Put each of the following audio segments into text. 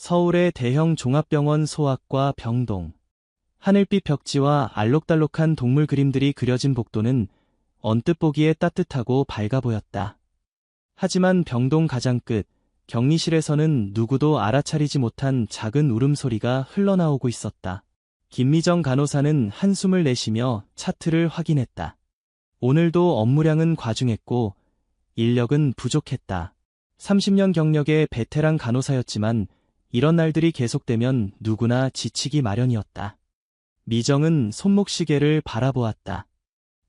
서울의 대형 종합병원 소아과 병동. 하늘빛 벽지와 알록달록한 동물 그림들이 그려진 복도는 언뜻 보기에 따뜻하고 밝아 보였다. 하지만 병동 가장 끝, 격리실에서는 누구도 알아차리지 못한 작은 울음소리가 흘러나오고 있었다. 김미정 간호사는 한숨을 내쉬며 차트를 확인했다. 오늘도 업무량은 과중했고 인력은 부족했다. 30년 경력의 베테랑 간호사였지만 이런 날들이 계속되면 누구나 지치기 마련이었다. 미정은 손목시계를 바라보았다.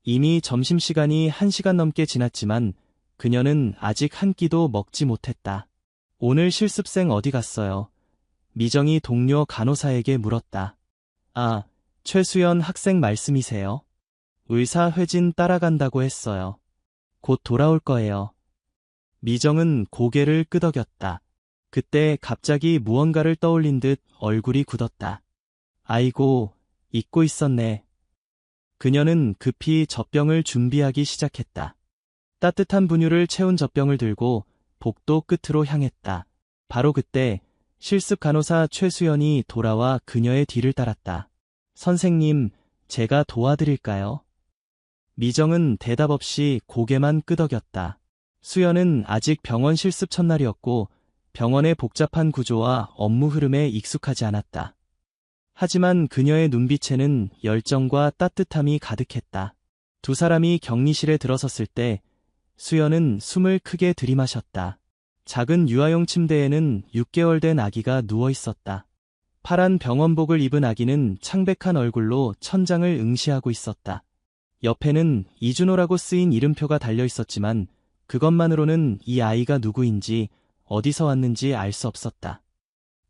이미 점심시간이 1시간 넘게 지났지만 그녀는 아직 한 끼도 먹지 못했다. 오늘 실습생 어디 갔어요? 미정이 동료 간호사에게 물었다. 아, 최수연 학생 말씀이세요? 의사 회진 따라간다고 했어요. 곧 돌아올 거예요. 미정은 고개를 끄덕였다. 그때 갑자기 무언가를 떠올린 듯 얼굴이 굳었다. 아이고, 잊고 있었네. 그녀는 급히 젖병을 준비하기 시작했다. 따뜻한 분유를 채운 젖병을 들고 복도 끝으로 향했다. 바로 그때 실습 간호사 최수연이 돌아와 그녀의 뒤를 따랐다. 선생님, 제가 도와드릴까요? 미정은 대답 없이 고개만 끄덕였다. 수연은 아직 병원 실습 첫날이었고 병원의 복잡한 구조와 업무 흐름에 익숙하지 않았다. 하지만 그녀의 눈빛에는 열정과 따뜻함이 가득했다. 두 사람이 격리실에 들어섰을 때 수연은 숨을 크게 들이마셨다. 작은 유아용 침대에는 6개월 된 아기가 누워 있었다. 파란 병원복을 입은 아기는 창백한 얼굴로 천장을 응시하고 있었다. 옆에는 이준호라고 쓰인 이름표가 달려 있었지만 그것만으로는 이 아이가 누구인지 어디서 왔는지 알 수 없었다.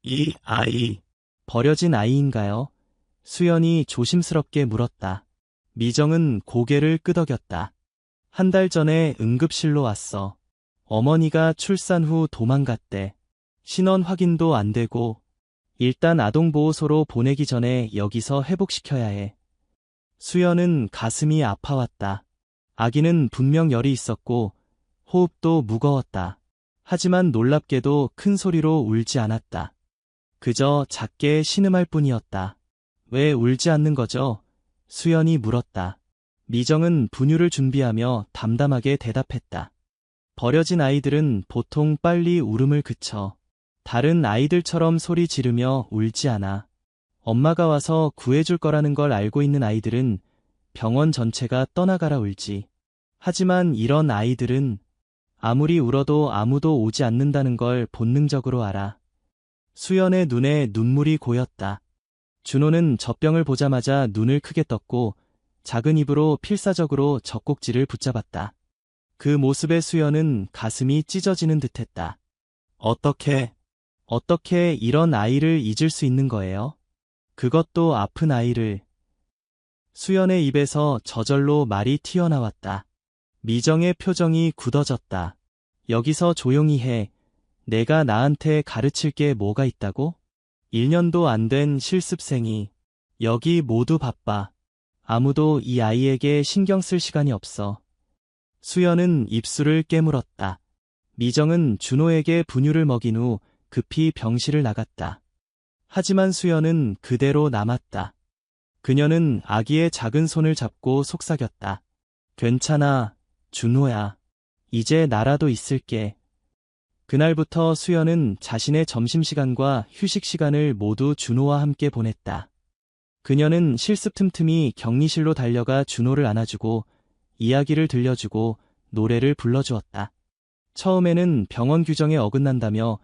이 아이, 버려진 아이인가요? 수연이 조심스럽게 물었다. 미정은 고개를 끄덕였다. 1달 전에 응급실로 왔어. 어머니가 출산 후 도망갔대. 신원 확인도 안 되고 일단 아동보호소로 보내기 전에 여기서 회복시켜야 해. 수연은 가슴이 아파왔다. 아기는 분명 열이 있었고 호흡도 무거웠다. 하지만 놀랍게도 큰 소리로 울지 않았다. 그저 작게 신음할 뿐이었다. 왜 울지 않는 거죠? 수연이 물었다. 미정은 분유를 준비하며 담담하게 대답했다. 버려진 아이들은 보통 빨리 울음을 그쳐. 다른 아이들처럼 소리 지르며 울지 않아. 엄마가 와서 구해줄 거라는 걸 알고 있는 아이들은 병원 전체가 떠나가라 울지. 하지만 이런 아이들은 아무리 울어도 아무도 오지 않는다는 걸 본능적으로 알아. 수연의 눈에 눈물이 고였다. 준호는 젖병을 보자마자 눈을 크게 떴고 작은 입으로 필사적으로 젖꼭지를 붙잡았다. 그 모습에 수연은 가슴이 찢어지는 듯했다. 어떻게 이런 아이를 잊을 수 있는 거예요? 그것도 아픈 아이를. 수연의 입에서 저절로 말이 튀어나왔다. 미정의 표정이 굳어졌다. 여기서 조용히 해. 내가 나한테 가르칠 게 뭐가 있다고? 1년도 안 된 실습생이. 여기 모두 바빠. 아무도 이 아이에게 신경 쓸 시간이 없어. 수연은 입술을 깨물었다. 미정은 준호에게 분유를 먹인 후 급히 병실을 나갔다. 하지만 수연은 그대로 남았다. 그녀는 아기의 작은 손을 잡고 속삭였다. 괜찮아, 준호야. 이제 나라도 있을게. 그날부터 수연은 자신의 점심시간과 휴식시간을 모두 준호와 함께 보냈다. 그녀는 실습 틈틈이 격리실로 달려가 준호를 안아주고 이야기를 들려주고 노래를 불러주었다. 처음에는 병원 규정에 어긋난다며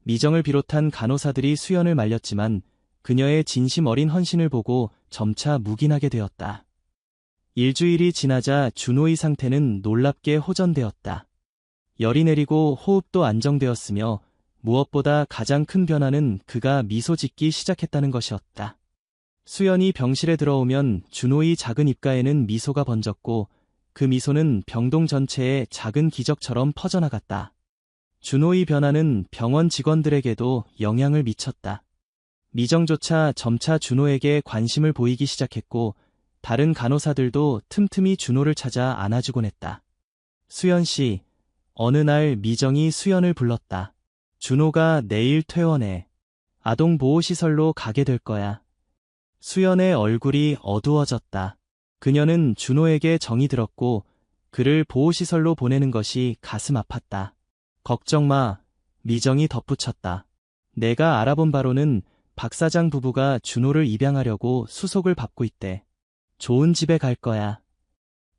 미정을 비롯한 간호사들이 수연을 말렸지만 그녀의 진심 어린 헌신을 보고 점차 묵인하게 되었다. 일주일이 지나자 준호의 상태는 놀랍게 호전되었다. 열이 내리고 호흡도 안정되었으며 무엇보다 가장 큰 변화는 그가 미소 짓기 시작했다는 것이었다. 수연이 병실에 들어오면 준호의 작은 입가에는 미소가 번졌고 그 미소는 병동 전체에 작은 기적처럼 퍼져나갔다. 준호의 변화는 병원 직원들에게도 영향을 미쳤다. 미정조차 점차 준호에게 관심을 보이기 시작했고 다른 간호사들도 틈틈이 준호를 찾아 안아주곤 했다. 수연 씨, 어느 날 미정이 수연을 불렀다. 준호가 내일 퇴원해. 아동보호시설로 가게 될 거야. 수연의 얼굴이 어두워졌다. 그녀는 준호에게 정이 들었고 그를 보호시설로 보내는 것이 가슴 아팠다. 걱정 마, 미정이 덧붙였다. 내가 알아본 바로는 박 사장 부부가 준호를 입양하려고 수속을 밟고 있대. 좋은 집에 갈 거야.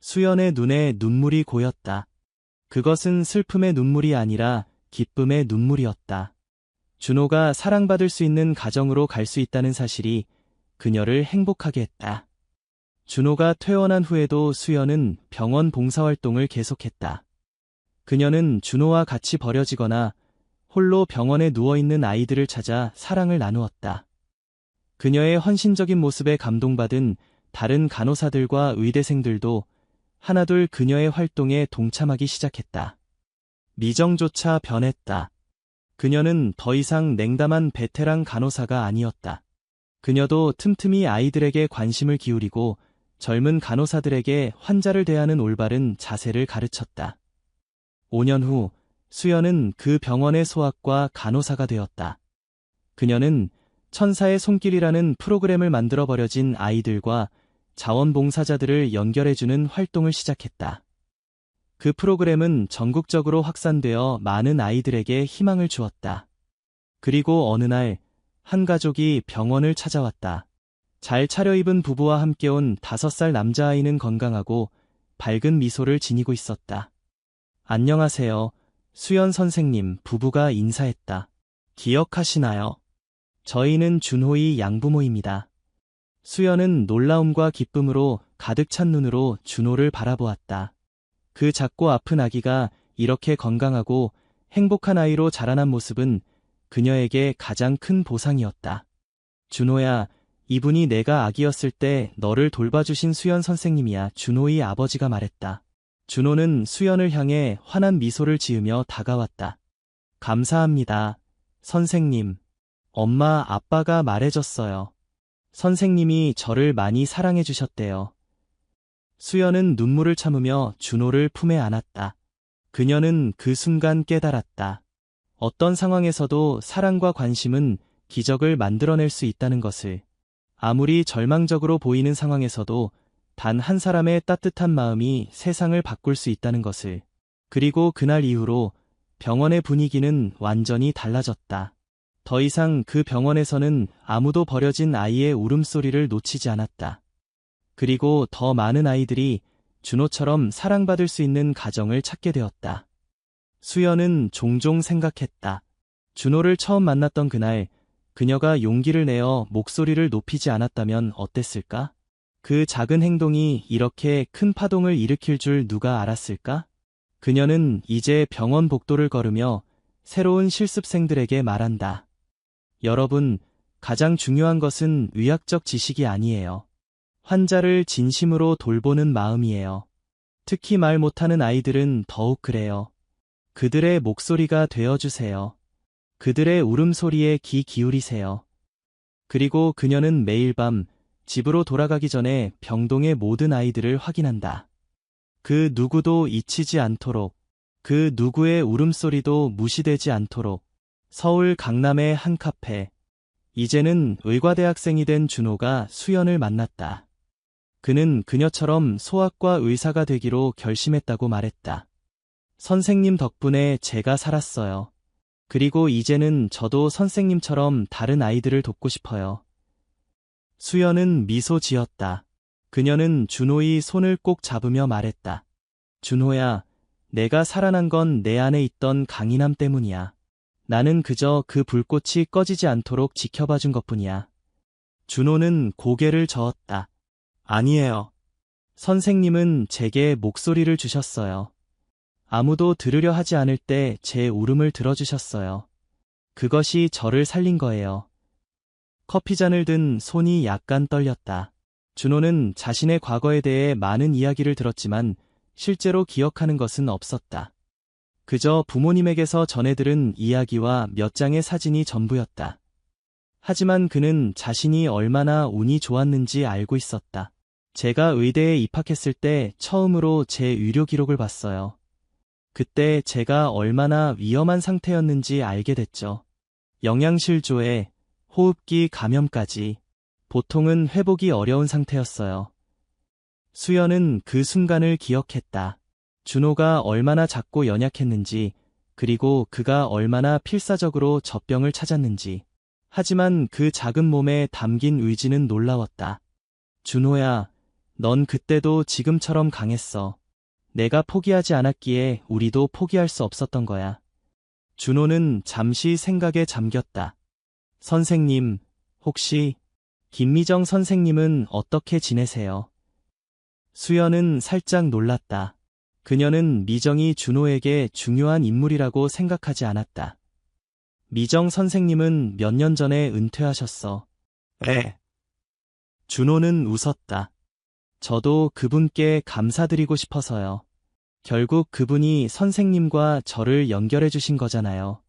수연의 눈에 눈물이 고였다. 그것은 슬픔의 눈물이 아니라 기쁨의 눈물이었다. 준호가 사랑받을 수 있는 가정으로 갈 수 있다는 사실이 그녀를 행복하게 했다. 준호가 퇴원한 후에도 수연은 병원 봉사활동을 계속했다. 그녀는 준호와 같이 버려지거나 홀로 병원에 누워있는 아이들을 찾아 사랑을 나누었다. 그녀의 헌신적인 모습에 감동받은 다른 간호사들과 의대생들도 하나둘 그녀의 활동에 동참하기 시작했다. 미정조차 변했다. 그녀는 더 이상 냉담한 베테랑 간호사가 아니었다. 그녀도 틈틈이 아이들에게 관심을 기울이고 젊은 간호사들에게 환자를 대하는 올바른 자세를 가르쳤다. 5년 후 수연은 그 병원의 소아과 간호사가 되었다. 그녀는 천사의 손길이라는 프로그램을 만들어 버려진 아이들과 자원봉사자들을 연결해주는 활동을 시작했다. 그 프로그램은 전국적으로 확산되어 많은 아이들에게 희망을 주었다. 그리고 어느 날 한 가족이 병원을 찾아왔다. 잘 차려입은 부부와 함께 온 5살 남자아이는 건강하고 밝은 미소를 지니고 있었다. 안녕하세요, 수연 선생님, 부부가 인사했다. 기억하시나요? 저희는 준호의 양부모입니다. 수연은 놀라움과 기쁨으로 가득 찬 눈으로 준호를 바라보았다. 그 작고 아픈 아기가 이렇게 건강하고 행복한 아이로 자라난 모습은 그녀에게 가장 큰 보상이었다. 준호야, 이분이 내가 아기였을 때 너를 돌봐주신 수연 선생님이야. 준호의 아버지가 말했다. 준호는 수연을 향해 환한 미소를 지으며 다가왔다. 감사합니다, 선생님. 엄마, 아빠가 말해줬어요. 선생님이 저를 많이 사랑해 주셨대요. 수연은 눈물을 참으며 준호를 품에 안았다. 그녀는 그 순간 깨달았다. 어떤 상황에서도 사랑과 관심은 기적을 만들어낼 수 있다는 것을. 아무리 절망적으로 보이는 상황에서도 단 한 사람의 따뜻한 마음이 세상을 바꿀 수 있다는 것을. 그리고 그날 이후로 병원의 분위기는 완전히 달라졌다. 더 이상 그 병원에서는 아무도 버려진 아이의 울음소리를 놓치지 않았다. 그리고 더 많은 아이들이 준호처럼 사랑받을 수 있는 가정을 찾게 되었다. 수연은 종종 생각했다. 준호를 처음 만났던 그날, 그녀가 용기를 내어 목소리를 높이지 않았다면 어땠을까? 그 작은 행동이 이렇게 큰 파동을 일으킬 줄 누가 알았을까? 그녀는 이제 병원 복도를 걸으며 새로운 실습생들에게 말한다. 여러분, 가장 중요한 것은 의학적 지식이 아니에요. 환자를 진심으로 돌보는 마음이에요. 특히 말 못하는 아이들은 더욱 그래요. 그들의 목소리가 되어주세요. 그들의 울음소리에 귀 기울이세요. 그리고 그녀는 매일 밤 집으로 돌아가기 전에 병동의 모든 아이들을 확인한다. 그 누구도 잊히지 않도록, 그 누구의 울음소리도 무시되지 않도록. 서울 강남의 한 카페. 이제는 의과대학생이 된 준호가 수연을 만났다. 그는 그녀처럼 소아과 의사가 되기로 결심했다고 말했다. 선생님 덕분에 제가 살았어요. 그리고 이제는 저도 선생님처럼 다른 아이들을 돕고 싶어요. 수연은 미소 지었다. 그녀는 준호의 손을 꼭 잡으며 말했다. 준호야, 내가 살아난 건 내 안에 있던 강인함 때문이야. 나는 그저 그 불꽃이 꺼지지 않도록 지켜봐준 것뿐이야. 준호는 고개를 저었다. 아니에요. 선생님은 제게 목소리를 주셨어요. 아무도 들으려 하지 않을 때 제 울음을 들어주셨어요. 그것이 저를 살린 거예요. 커피잔을 든 손이 약간 떨렸다. 준호는 자신의 과거에 대해 많은 이야기를 들었지만 실제로 기억하는 것은 없었다. 그저 부모님에게서 전해 들은 이야기와 몇 장의 사진이 전부였다. 하지만 그는 자신이 얼마나 운이 좋았는지 알고 있었다. 제가 의대에 입학했을 때 처음으로 제 의료 기록을 봤어요. 그때 제가 얼마나 위험한 상태였는지 알게 됐죠. 영양실조에 호흡기 감염까지. 보통은 회복이 어려운 상태였어요. 수연은 그 순간을 기억했다. 준호가 얼마나 작고 연약했는지, 그리고 그가 얼마나 필사적으로 젖병을 찾았는지. 하지만 그 작은 몸에 담긴 의지는 놀라웠다. 준호야, 넌 그때도 지금처럼 강했어. 내가 포기하지 않았기에 우리도 포기할 수 없었던 거야. 준호는 잠시 생각에 잠겼다. 선생님, 혹시 김미정 선생님은 어떻게 지내세요? 수연은 살짝 놀랐다. 그녀는 미정이 준호에게 중요한 인물이라고 생각하지 않았다. 미정 선생님은 몇 년 전에 은퇴하셨어. 에. 준호는 웃었다. 저도 그분께 감사드리고 싶어서요. 결국 그분이 선생님과 저를 연결해 주신 거잖아요.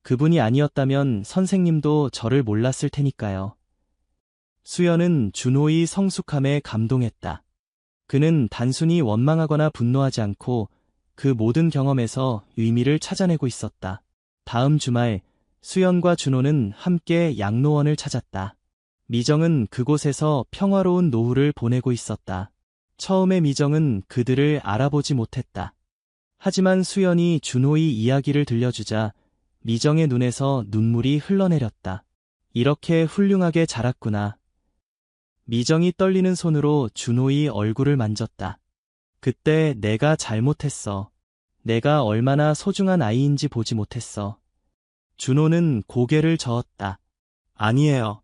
그분이 아니었다면 선생님도 저를 몰랐을 테니까요. 수연은 준호의 성숙함에 감동했다. 그는 단순히 원망하거나 분노하지 않고 그 모든 경험에서 의미를 찾아내고 있었다. 다음 주말, 수연과 준호는 함께 양로원을 찾았다. 미정은 그곳에서 평화로운 노후를 보내고 있었다. 처음에 미정은 그들을 알아보지 못했다. 하지만 수연이 준호의 이야기를 들려주자 미정의 눈에서 눈물이 흘러내렸다. 이렇게 훌륭하게 자랐구나. 미정이 떨리는 손으로 준호의 얼굴을 만졌다. 그때 내가 잘못했어. 내가 얼마나 소중한 아이인지 보지 못했어. 준호는 고개를 저었다. 아니에요.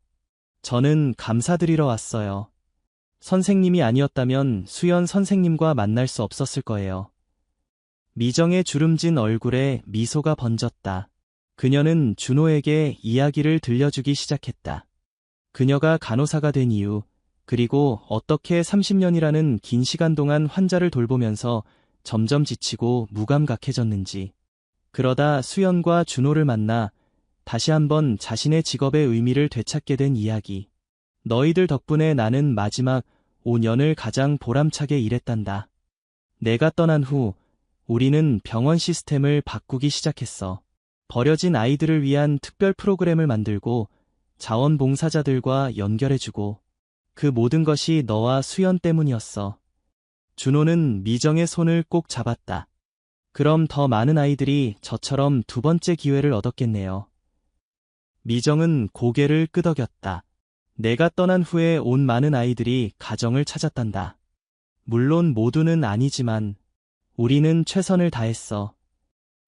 저는 감사드리러 왔어요. 선생님이 아니었다면 수연 선생님과 만날 수 없었을 거예요. 미정의 주름진 얼굴에 미소가 번졌다. 그녀는 준호에게 이야기를 들려주기 시작했다. 그녀가 간호사가 된 이유, 그리고 어떻게 30년이라는 긴 시간 동안 환자를 돌보면서 점점 지치고 무감각해졌는지. 그러다 수연과 준호를 만나 다시 한번 자신의 직업의 의미를 되찾게 된 이야기. 너희들 덕분에 나는 마지막 5년을 가장 보람차게 일했단다. 내가 떠난 후 우리는 병원 시스템을 바꾸기 시작했어. 버려진 아이들을 위한 특별 프로그램을 만들고 자원봉사자들과 연결해주고 그 모든 것이 너와 수연 때문이었어. 준호는 미정의 손을 꼭 잡았다. 그럼 더 많은 아이들이 저처럼 두 번째 기회를 얻었겠네요. 미정은 고개를 끄덕였다. 내가 떠난 후에 온 많은 아이들이 가정을 찾았단다. 물론 모두는 아니지만 우리는 최선을 다했어.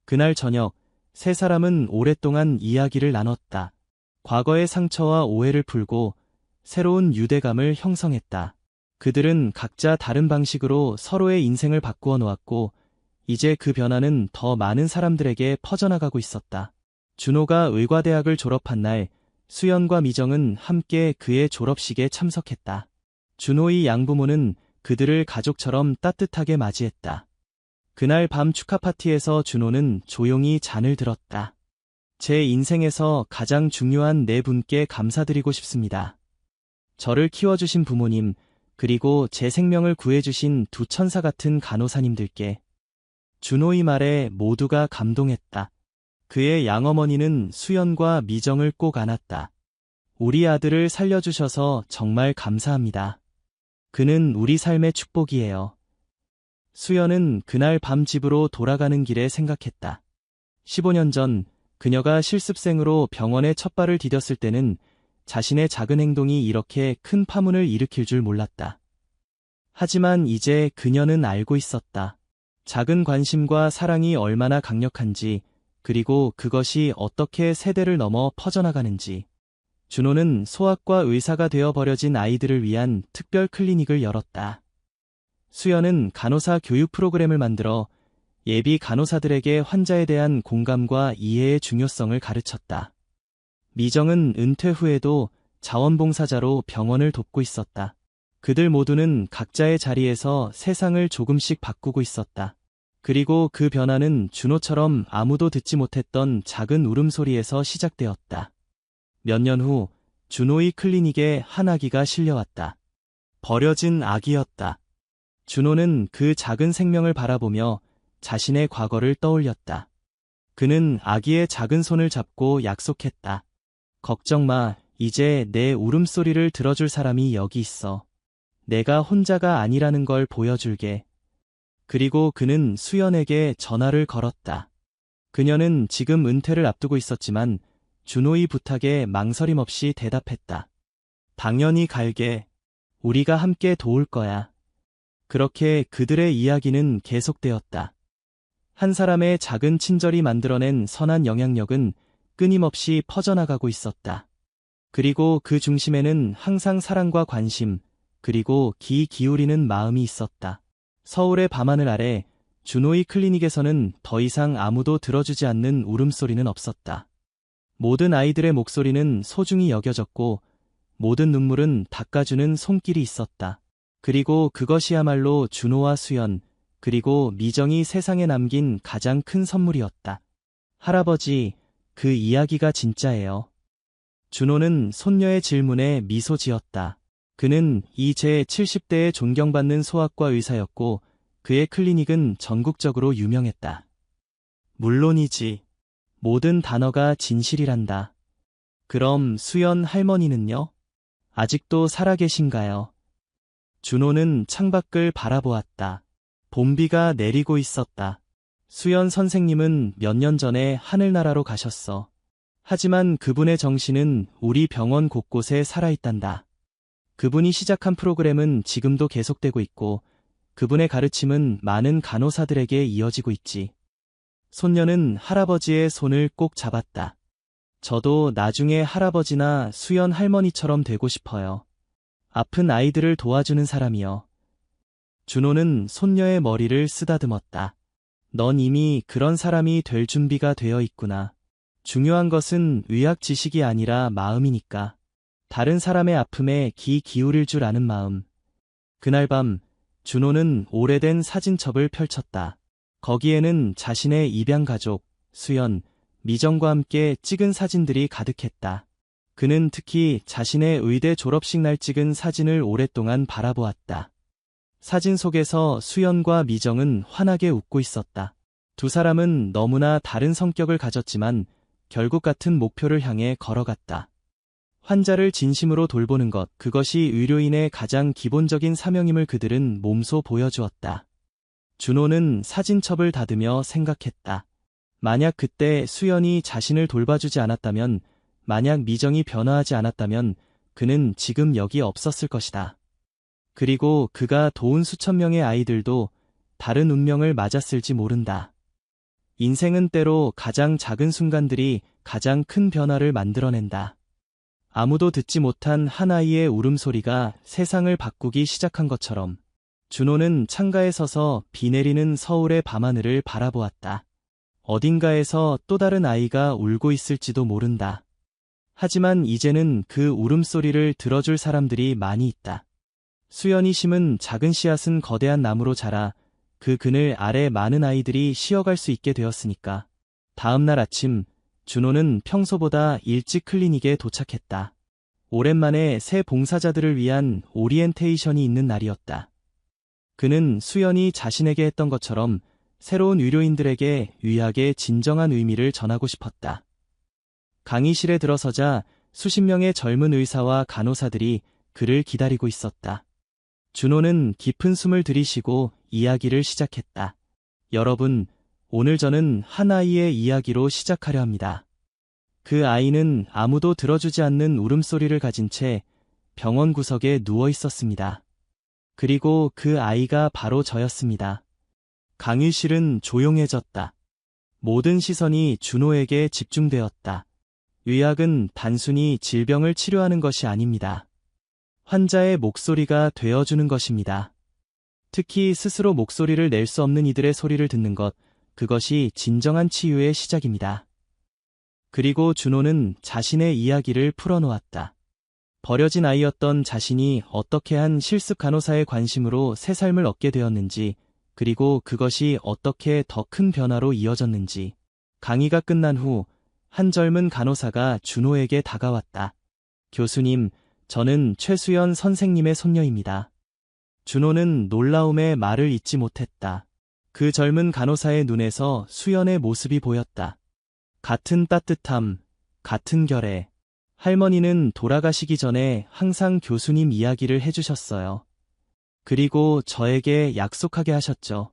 그날 저녁, 세 사람은 오랫동안 이야기를 나눴다. 과거의 상처와 오해를 풀고 새로운 유대감을 형성했다. 그들은 각자 다른 방식으로 서로의 인생을 바꾸어 놓았고 이제 그 변화는 더 많은 사람들에게 퍼져나가고 있었다. 준호가 의과대학을 졸업한 날, 수연과 미정은 함께 그의 졸업식에 참석했다. 준호의 양부모는 그들을 가족처럼 따뜻하게 맞이했다. 그날 밤 축하 파티에서 준호는 조용히 잔을 들었다. 제 인생에서 가장 중요한 네 분께 감사드리고 싶습니다. 저를 키워주신 부모님, 그리고 제 생명을 구해주신 두 천사 같은 간호사님들께. 준호의 말에 모두가 감동했다. 그의 양어머니는 수연과 미정을 꼭 안았다. 우리 아들을 살려주셔서 정말 감사합니다. 그는 우리 삶의 축복이에요. 수연은 그날 밤 집으로 돌아가는 길에 생각했다. 15년 전 그녀가 실습생으로 병원에 첫 발을 디뎠을 때는 자신의 작은 행동이 이렇게 큰 파문을 일으킬 줄 몰랐다. 하지만 이제 그녀는 알고 있었다. 작은 관심과 사랑이 얼마나 강력한지, 그리고 그것이 어떻게 세대를 넘어 퍼져나가는지. 준호는 소아과 의사가 되어 버려진 아이들을 위한 특별 클리닉을 열었다. 수연은 간호사 교육 프로그램을 만들어 예비 간호사들에게 환자에 대한 공감과 이해의 중요성을 가르쳤다. 미정은 은퇴 후에도 자원봉사자로 병원을 돕고 있었다. 그들 모두는 각자의 자리에서 세상을 조금씩 바꾸고 있었다. 그리고 그 변화는 준호처럼 아무도 듣지 못했던 작은 울음소리에서 시작되었다. 몇 년 후 준호의 클리닉에 한 아기가 실려왔다. 버려진 아기였다. 준호는 그 작은 생명을 바라보며 자신의 과거를 떠올렸다. 그는 아기의 작은 손을 잡고 약속했다. 걱정 마. 이제 내 울음소리를 들어줄 사람이 여기 있어. 내가 혼자가 아니라는 걸 보여줄게. 그리고 그는 수연에게 전화를 걸었다. 그녀는 지금 은퇴를 앞두고 있었지만 준호의 부탁에 망설임 없이 대답했다. 당연히 갈게. 우리가 함께 도울 거야. 그렇게 그들의 이야기는 계속되었다. 한 사람의 작은 친절이 만들어낸 선한 영향력은 끊임없이 퍼져나가고 있었다. 그리고 그 중심에는 항상 사랑과 관심, 그리고 귀 기울이는 마음이 있었다. 서울의 밤하늘 아래 준호의 클리닉에서는 더 이상 아무도 들어주지 않는 울음소리는 없었다. 모든 아이들의 목소리는 소중히 여겨졌고 모든 눈물은 닦아주는 손길이 있었다. 그리고 그것이야말로 준호와 수연, 그리고 미정이 세상에 남긴 가장 큰 선물이었다. 할아버지, 그 이야기가 진짜예요. 준호는 손녀의 질문에 미소 지었다. 그는 이 제70대에 존경받는 소아과 의사였고 그의 클리닉은 전국적으로 유명했다. 물론이지. 모든 단어가 진실이란다. 그럼 수연 할머니는요? 아직도 살아계신가요? 준호는 창밖을 바라보았다. 봄비가 내리고 있었다. 수연 선생님은 몇 년 전에 하늘나라로 가셨어. 하지만 그분의 정신은 우리 병원 곳곳에 살아있단다. 그분이 시작한 프로그램은 지금도 계속되고 있고 그분의 가르침은 많은 간호사들에게 이어지고 있지. 손녀는 할아버지의 손을 꼭 잡았다. 저도 나중에 할아버지나 수연 할머니처럼 되고 싶어요. 아픈 아이들을 도와주는 사람이요. 준호는 손녀의 머리를 쓰다듬었다. 넌 이미 그런 사람이 될 준비가 되어 있구나. 중요한 것은 의학 지식이 아니라 마음이니까. 다른 사람의 아픔에 귀 기울일 줄 아는 마음. 그날 밤 준호는 오래된 사진첩을 펼쳤다. 거기에는 자신의 입양 가족, 수연, 미정과 함께 찍은 사진들이 가득했다. 그는 특히 자신의 의대 졸업식 날 찍은 사진을 오랫동안 바라보았다. 사진 속에서 수연과 미정은 환하게 웃고 있었다. 두 사람은 너무나 다른 성격을 가졌지만 결국 같은 목표를 향해 걸어갔다. 환자를 진심으로 돌보는 것, 그것이 의료인의 가장 기본적인 사명임을 그들은 몸소 보여주었다. 준호는 사진첩을 닫으며 생각했다. 만약 그때 수연이 자신을 돌봐주지 않았다면, 만약 미정이 변화하지 않았다면 그는 지금 여기 없었을 것이다. 그리고 그가 도운 수천 명의 아이들도 다른 운명을 맞았을지 모른다. 인생은 때로 가장 작은 순간들이 가장 큰 변화를 만들어낸다. 아무도 듣지 못한 한 아이의 울음소리가 세상을 바꾸기 시작한 것처럼 준호는 창가에 서서 비 내리는 서울의 밤하늘을 바라보았다. 어딘가에서 또 다른 아이가 울고 있을지도 모른다. 하지만 이제는 그 울음소리를 들어줄 사람들이 많이 있다. 수연이 심은 작은 씨앗은 거대한 나무로 자라 그 그늘 아래 많은 아이들이 쉬어갈 수 있게 되었으니까. 다음 날 아침, 준호는 평소보다 일찍 클리닉에 도착했다. 오랜만에 새 봉사자들을 위한 오리엔테이션이 있는 날이었다. 그는 수연이 자신에게 했던 것처럼 새로운 의료인들에게 의학의 진정한 의미를 전하고 싶었다. 강의실에 들어서자 수십 명의 젊은 의사와 간호사들이 그를 기다리고 있었다. 준호는 깊은 숨을 들이쉬고 이야기를 시작했다. 여러분, 오늘 저는 한 아이의 이야기로 시작하려 합니다. 그 아이는 아무도 들어주지 않는 울음소리를 가진 채 병원 구석에 누워 있었습니다. 그리고 그 아이가 바로 저였습니다. 강의실은 조용해졌다. 모든 시선이 준호에게 집중되었다. 의학은 단순히 질병을 치료하는 것이 아닙니다. 환자의 목소리가 되어주는 것입니다. 특히 스스로 목소리를 낼 수 없는 이들의 소리를 듣는 것, 그것이 진정한 치유의 시작입니다. 그리고 준호는 자신의 이야기를 풀어놓았다. 버려진 아이였던 자신이 어떻게 한 실습 간호사의 관심으로 새 삶을 얻게 되었는지, 그리고 그것이 어떻게 더 큰 변화로 이어졌는지. 강의가 끝난 후 한 젊은 간호사가 준호에게 다가왔다. 교수님, 저는 최수연 선생님의 손녀입니다. 준호는 놀라움에 말을 잇지 못했다. 그 젊은 간호사의 눈에서 수연의 모습이 보였다. 같은 따뜻함, 같은 결의, 할머니는 돌아가시기 전에 항상 교수님 이야기를 해주셨어요. 그리고 저에게 약속하게 하셨죠.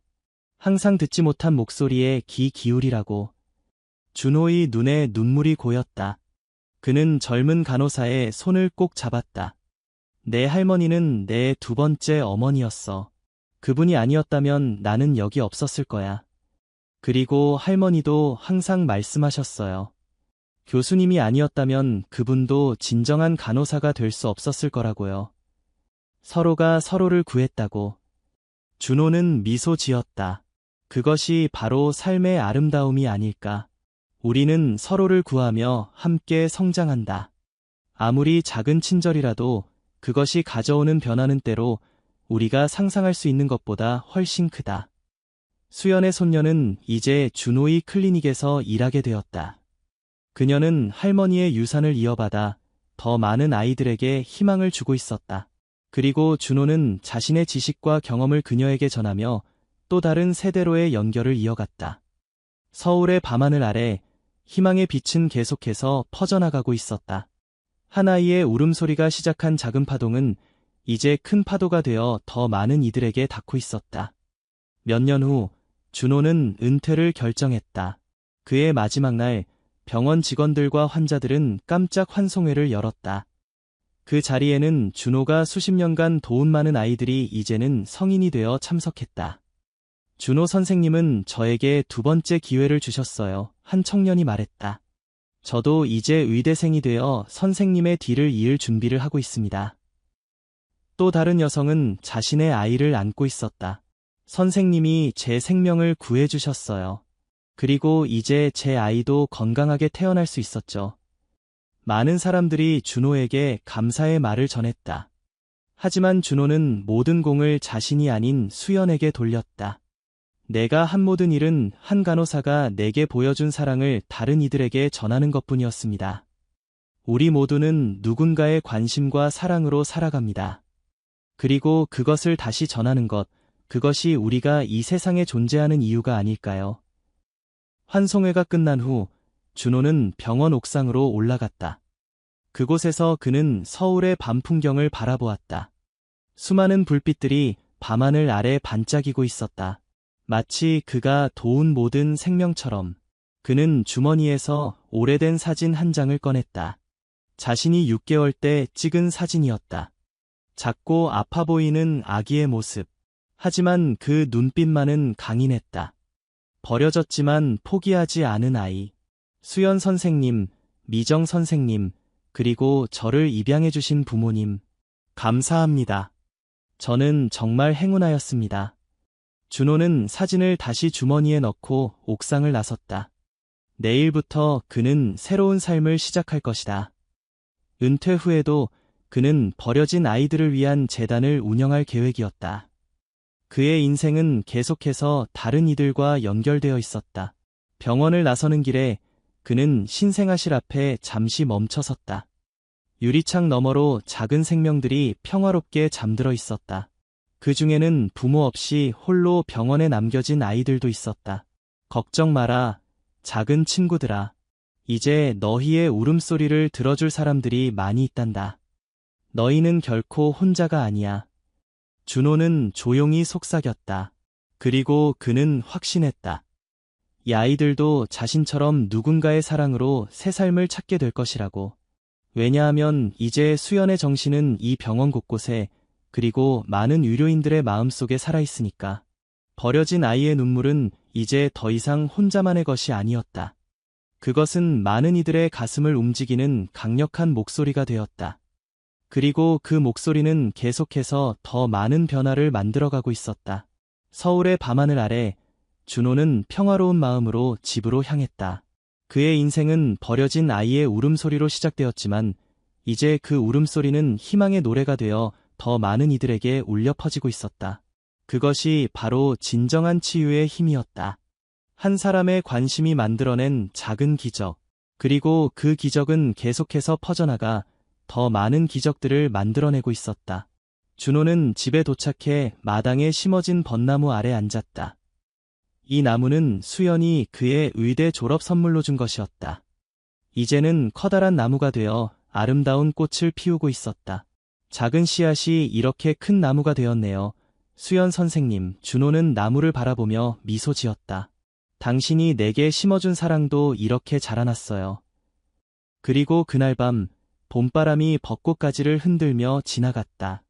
항상 듣지 못한 목소리에 귀 기울이라고. 준호의 눈에 눈물이 고였다. 그는 젊은 간호사의 손을 꼭 잡았다. 내 할머니는 내 두 번째 어머니였어. 그분이 아니었다면 나는 여기 없었을 거야. 그리고 할머니도 항상 말씀하셨어요. 교수님이 아니었다면 그분도 진정한 간호사가 될 수 없었을 거라고요. 서로가 서로를 구했다고. 준호는 미소 지었다. 그것이 바로 삶의 아름다움이 아닐까. 우리는 서로를 구하며 함께 성장한다. 아무리 작은 친절이라도 그것이 가져오는 변화는 때로 우리가 상상할 수 있는 것보다 훨씬 크다. 수연의 손녀는 이제 준호의 클리닉에서 일하게 되었다. 그녀는 할머니의 유산을 이어받아 더 많은 아이들에게 희망을 주고 있었다. 그리고 준호는 자신의 지식과 경험을 그녀에게 전하며 또 다른 세대로의 연결을 이어갔다. 서울의 밤하늘 아래 희망의 빛은 계속해서 퍼져나가고 있었다. 한 아이의 울음소리가 시작한 작은 파동은 이제 큰 파도가 되어 더 많은 이들에게 닿고 있었다. 몇 년 후 준호는 은퇴를 결정했다. 그의 마지막 날 병원 직원들과 환자들은 깜짝 환송회를 열었다. 그 자리에는 준호가 수십 년간 도운 많은 아이들이 이제는 성인이 되어 참석했다. 준호 선생님은 저에게 두 번째 기회를 주셨어요. 한 청년이 말했다. 저도 이제 의대생이 되어 선생님의 뒤를 이을 준비를 하고 있습니다. 또 다른 여성은 자신의 아이를 안고 있었다. 선생님이 제 생명을 구해주셨어요. 그리고 이제 제 아이도 건강하게 태어날 수 있었죠. 많은 사람들이 준호에게 감사의 말을 전했다. 하지만 준호는 모든 공을 자신이 아닌 수연에게 돌렸다. 내가 한 모든 일은 한 간호사가 내게 보여준 사랑을 다른 이들에게 전하는 것뿐이었습니다. 우리 모두는 누군가의 관심과 사랑으로 살아갑니다. 그리고 그것을 다시 전하는 것, 그것이 우리가 이 세상에 존재하는 이유가 아닐까요? 환송회가 끝난 후 준호는 병원 옥상으로 올라갔다. 그곳에서 그는 서울의 밤 풍경을 바라보았다. 수많은 불빛들이 밤하늘 아래 반짝이고 있었다. 마치 그가 도운 모든 생명처럼. 그는 주머니에서 오래된 사진 한 장을 꺼냈다. 자신이 6개월 때 찍은 사진이었다. 작고 아파 보이는 아기의 모습. 하지만 그 눈빛만은 강인했다. 버려졌지만 포기하지 않은 아이. 수연 선생님, 미정 선생님, 그리고 저를 입양해주신 부모님. 감사합니다. 저는 정말 행운하였습니다. 준호는 사진을 다시 주머니에 넣고 옥상을 나섰다. 내일부터 그는 새로운 삶을 시작할 것이다. 은퇴 후에도 그는 버려진 아이들을 위한 재단을 운영할 계획이었다. 그의 인생은 계속해서 다른 이들과 연결되어 있었다. 병원을 나서는 길에 그는 신생아실 앞에 잠시 멈춰섰다. 유리창 너머로 작은 생명들이 평화롭게 잠들어 있었다. 그 중에는 부모 없이 홀로 병원에 남겨진 아이들도 있었다. 걱정 마라, 작은 친구들아. 이제 너희의 울음소리를 들어줄 사람들이 많이 있단다. 너희는 결코 혼자가 아니야. 준호는 조용히 속삭였다. 그리고 그는 확신했다. 이 아이들도 자신처럼 누군가의 사랑으로 새 삶을 찾게 될 것이라고. 왜냐하면 이제 수연의 정신은 이 병원 곳곳에 그리고 많은 의료인들의 마음속에 살아있으니까. 버려진 아이의 눈물은 이제 더 이상 혼자만의 것이 아니었다. 그것은 많은 이들의 가슴을 움직이는 강력한 목소리가 되었다. 그리고 그 목소리는 계속해서 더 많은 변화를 만들어가고 있었다. 서울의 밤하늘 아래 준호는 평화로운 마음으로 집으로 향했다. 그의 인생은 버려진 아이의 울음소리로 시작되었지만 이제 그 울음소리는 희망의 노래가 되어 더 많은 이들에게 울려 퍼지고 있었다. 그것이 바로 진정한 치유의 힘이었다. 한 사람의 관심이 만들어낸 작은 기적. 그리고 그 기적은 계속해서 퍼져나가 더 많은 기적들을 만들어내고 있었다. 준호는 집에 도착해 마당에 심어진 벚나무 아래 앉았다. 이 나무는 수연이 그의 의대 졸업 선물로 준 것이었다. 이제는 커다란 나무가 되어 아름다운 꽃을 피우고 있었다. 작은 씨앗이 이렇게 큰 나무가 되었네요. 수연 선생님, 준호는 나무를 바라보며 미소 지었다. 당신이 내게 심어준 사랑도 이렇게 자라났어요. 그리고 그날 밤, 봄바람이 벚꽃가지를 흔들며 지나갔다.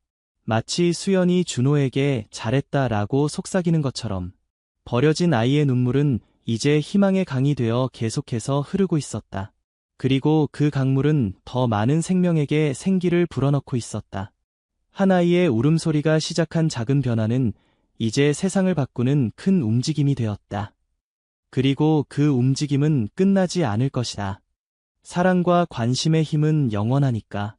마치 수연이 준호에게 잘했다라고 속삭이는 것처럼 버려진 아이의 눈물은 이제 희망의 강이 되어 계속해서 흐르고 있었다. 그리고 그 강물은 더 많은 생명에게 생기를 불어넣고 있었다. 한 아이의 울음소리가 시작한 작은 변화는 이제 세상을 바꾸는 큰 움직임이 되었다. 그리고 그 움직임은 끝나지 않을 것이다. 사랑과 관심의 힘은 영원하니까.